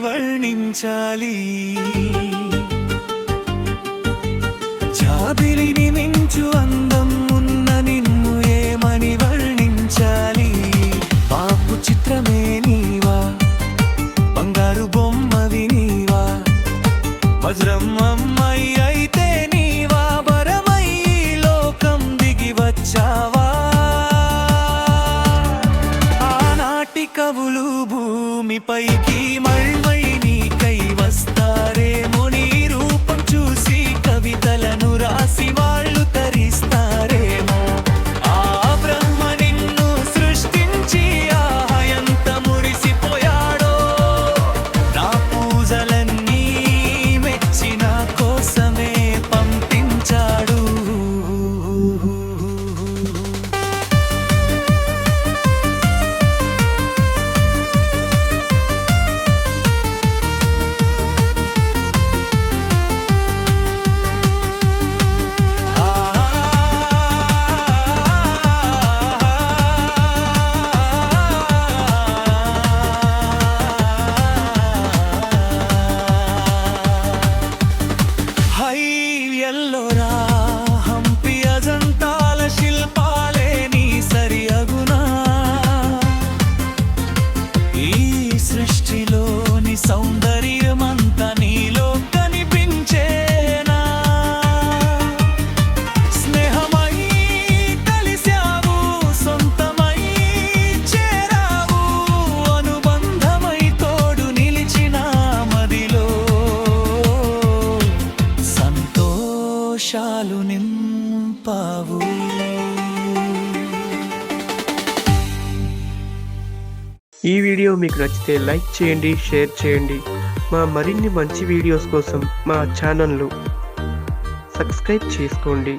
వర్ణించాలి జాబిలిని మించు అందం ఉన్న నిన్ను ఏమని వర్ణించాలి పాపు చిత్రమే నీవా బంగారు బొమ్మవి నీవా వజ్రం అమ్మాయి అయితే నీవా వరమై లోకం దిగి వచ్చావా ఆనాటి కవులు భూమిపైకి మళ్ళీ నీకై వస్తారేమో నీ రూపం చూసి కవితలను రాసి వాళ్ళు తరిస్తారేమో ఆ బ్రహ్మ నిన్ను సృష్టించి ఎంత మురిసిపోయాడో నా పూజలన్నీ మెచ్చి నా కోసమే పంపించాడు ఎల్లోరా హంపి అజంతాల శిల్పాలే నీ సరి అగునా ఈ సృష్టిలోని సౌందర్యమంతా నీలో కనిపించేనా స్నేహమై కలిశావు సొంతమై చేరావు అనుబంధమై తోడు నిలిచిన మదిలో సంతోషాలు నింపావు ఈ వీడియో మీకు నచ్చితే లైక్ చేయండి, షేర్ చేయండి. మా మరిన్ని మంచి వీడియోస్ కోసం మా ఛానల్ను సబ్స్క్రైబ్ చేసుకోండి.